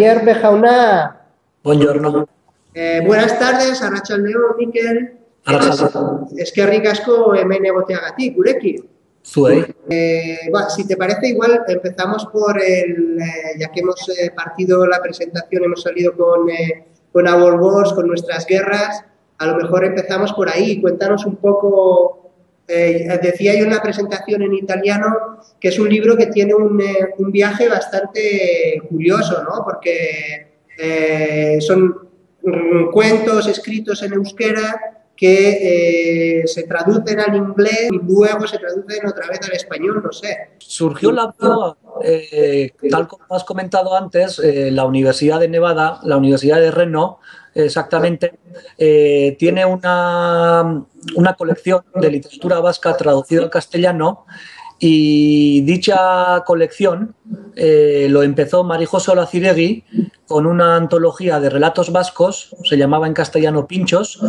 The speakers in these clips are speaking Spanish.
Pierre Jauna. Buongiorno. Buenas tardes, arratsaldeon, Mikel. Arratsaldeon. Eskerrik asko hemen egoteagatik, gurekin. Zuei. Si te parece, igual empezamos por ya que hemos partido la presentación, hemos salido con Our Wars, con nuestras guerras, a lo mejor empezamos por ahí. Cuéntanos un poco. Decía yo en la presentación en italiano que es un libro que tiene un viaje bastante curioso, ¿no? Porque son cuentos escritos en euskera que se traducen al inglés y luego se traducen otra vez al español, no sé. Surgió la duda, tal como has comentado antes, la Universidad de Nevada, la Universidad de Reno, exactamente, tiene una colección de literatura vasca traducida al castellano, y dicha colección lo empezó Mari José Olaciregui con una antología de relatos vascos, se llamaba en castellano Pinchos,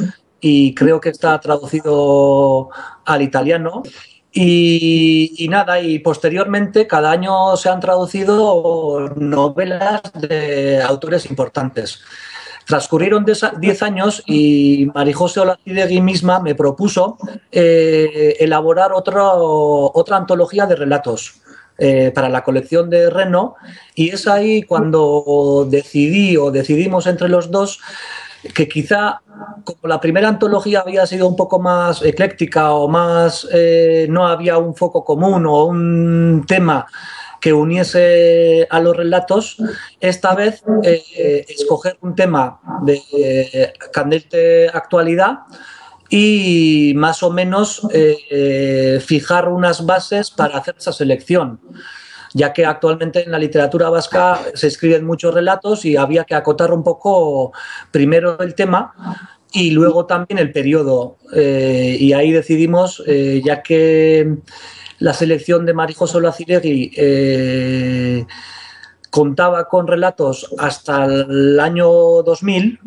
y creo que está traducido al italiano. Y nada, y posteriormente cada año se han traducido novelas de autores importantes. Transcurrieron 10 años y Mari José Olaciregui misma me propuso elaborar otra antología de relatos para la colección de Reno, y es ahí cuando decidimos entre los dos que quizá, como la primera antología había sido un poco más ecléctica o más no había un foco común o un tema que uniese a los relatos, esta vez escoger un tema de candente actualidad y más o menos fijar unas bases para hacer esa selección, ya que actualmente en la literatura vasca se escriben muchos relatos y había que acotar un poco primero el tema y luego también el periodo. Y ahí decidimos, ya que la selección de Mari José Olaciregui contaba con relatos hasta el año 2000,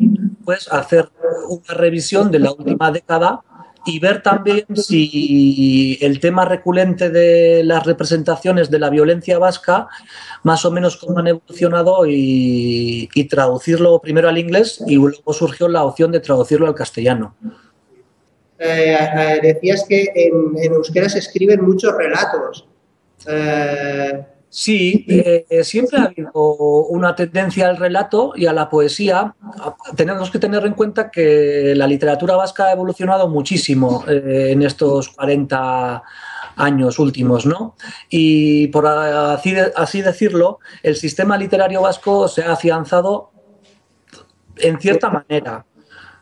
pues hacer una revisión de la última década y ver también si el tema recurrente de las representaciones de la violencia vasca, más o menos cómo han evolucionado, y traducirlo primero al inglés, y luego surgió la opción de traducirlo al castellano. Decías que en euskera se escriben muchos relatos. Sí, siempre ha habido una tendencia al relato y a la poesía. Tenemos que tener en cuenta que la literatura vasca ha evolucionado muchísimo en estos 40 años últimos, ¿no? Y por así decirlo, el sistema literario vasco se ha afianzado en cierta manera.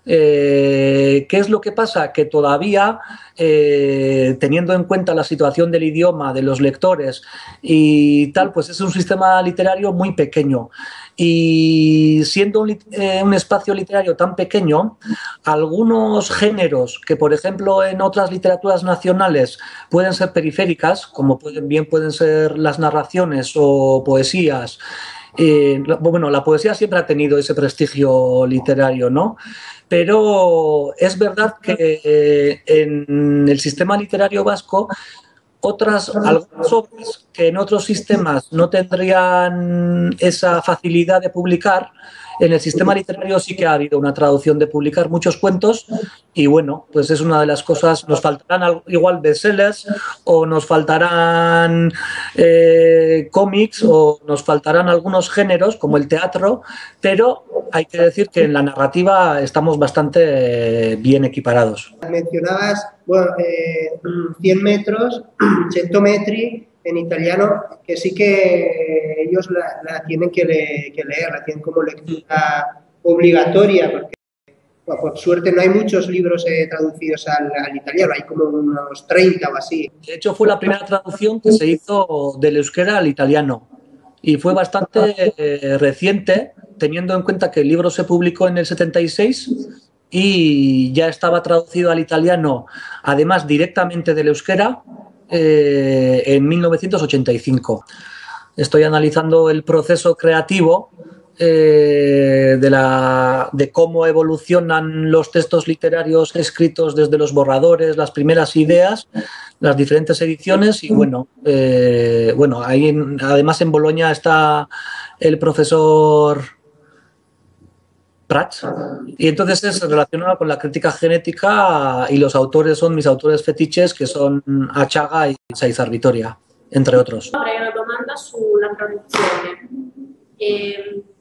¿Qué es lo que pasa? Que todavía, teniendo en cuenta la situación del idioma, de los lectores y tal, pues es un sistema literario muy pequeño. Y siendo un espacio literario tan pequeño, algunos géneros que, por ejemplo, en otras literaturas nacionales pueden ser periféricas, como pueden ser las narraciones o poesías. Bueno, la poesía siempre ha tenido ese prestigio literario, ¿no? Pero es verdad que en el sistema literario vasco algunas obras que en otros sistemas no tendrían esa facilidad de publicar, en el sistema literario sí que ha habido una traducción de publicar muchos cuentos, y bueno, pues es una de las cosas. Nos faltarán igual bestsellers, o nos faltarán cómics, o nos faltarán algunos géneros como el teatro, pero hay que decir que en la narrativa estamos bastante bien equiparados. Mencionabas, bueno, 100 metros, 100 metri en italiano, que sí que ellos la tienen que leer, la tienen como lectura obligatoria, porque bueno, por suerte no hay muchos libros traducidos al italiano, hay como unos 30 o así. De hecho, fue la primera traducción que se hizo del euskera al italiano y fue bastante reciente, teniendo en cuenta que el libro se publicó en el 76 y ya estaba traducido al italiano, además directamente del euskera, en 1985. Estoy analizando el proceso creativo de cómo evolucionan los textos literarios escritos desde los borradores, las primeras ideas, las diferentes ediciones, y bueno, ahí además en Bolonia está el profesor Prats. Y entonces es relacionado con la crítica genética y los autores son mis autores fetiches, che sono Achaga e Saizar Vitoria, entre otros. Avrei una domanda sulla traduzione.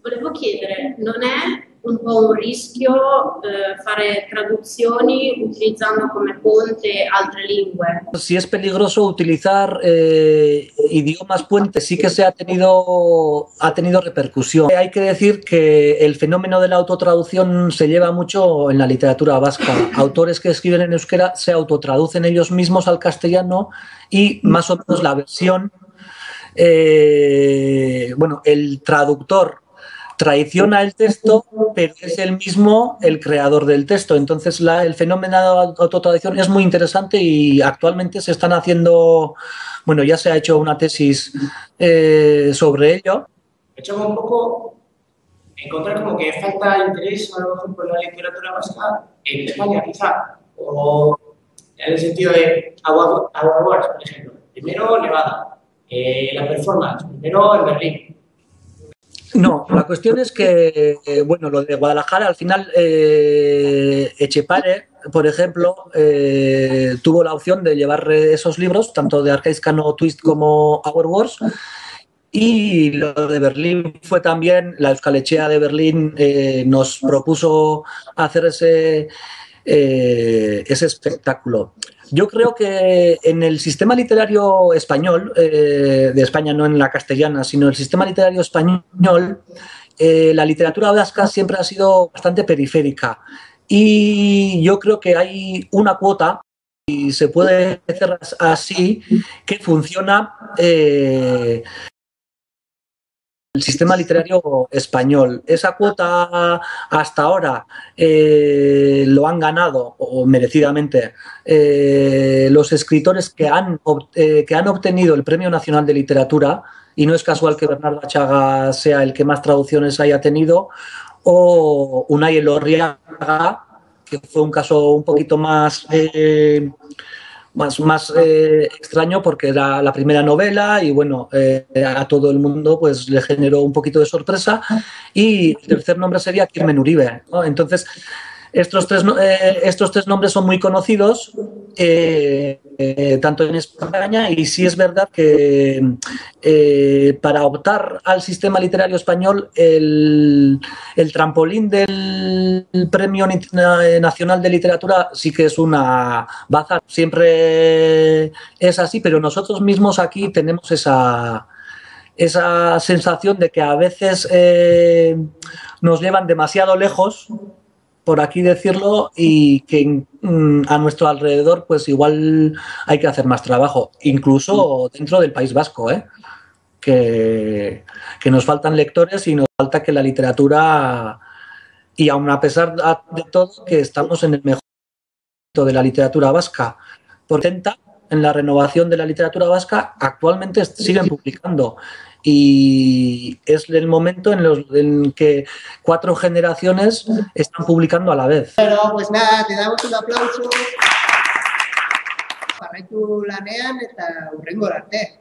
Volevo chiedere, non è un po' un rischio fare traduzioni utilizzando come ponte altre lingue? Si es peligroso utilizar idiomas puentes, sí que se ha tenido repercusión. Hay que decir que el fenómeno de la autotraducción se lleva mucho en la literatura vasca. Autores que escriben en euskera se autotraducen ellos mismos al castellano y más o menos la versión, bueno, el traductor traiciona el texto, pero es él mismo el creador del texto. Entonces el fenómeno de autotraducción es muy interesante y actualmente se están haciendo, bueno, ya se ha hecho una tesis sobre ello. De hecho, un poco encontrar como que falta interés a lo mejor por la literatura vasca en España, quizá, o en el sentido de Our Wars, por ejemplo. Primero Nevada, la performance, primero en Berlín. No, la cuestión es que, bueno, lo de Guadalajara, al final, Etxepare, por ejemplo, tuvo la opción de llevar esos libros, tanto de Arcaizcano Twist como Our Wars, y lo de Berlín fue también, la Euskal Etxea de Berlín nos propuso hacer ese espectáculo. Yo creo que en el sistema literario español, de España, no en la castellana, sino el sistema literario español, la literatura vasca siempre ha sido bastante periférica. Y yo creo que hay una cuota, y se puede hacer así, que funciona el sistema literario español. Esa cuota hasta ahora lo han ganado, o merecidamente, los escritores que han obtenido el Premio Nacional de Literatura, y no es casual que Bernardo Achaga sea el que más traducciones haya tenido, o Unai Elorriaga, que fue un caso un poquito más extraño porque era la primera novela y bueno, a todo el mundo pues le generó un poquito de sorpresa. Y el tercer nombre sería Kirmen Uribe, ¿no? Entonces, estos tres nombres son muy conocidos, tanto en España, y sí es verdad que para optar al sistema literario español, el trampolín del Premio Nacional de Literatura sí que es una baza. Siempre es así, pero nosotros mismos aquí tenemos esa sensación de que a veces nos llevan demasiado lejos, por aquí decirlo, y que a nuestro alrededor pues igual hay que hacer más trabajo, incluso dentro del País Vasco, que nos faltan lectores y nos falta que la literatura, y aun a pesar de todo, que estamos en el mejor momento de la literatura vasca, por 70 en la renovación de la literatura vasca, actualmente siguen publicando. Y es el momento en que 4 generaciones están publicando a la vez. Bueno, pues nada, te damos un aplauso. Jarraitu lanean eta hurrengora arte.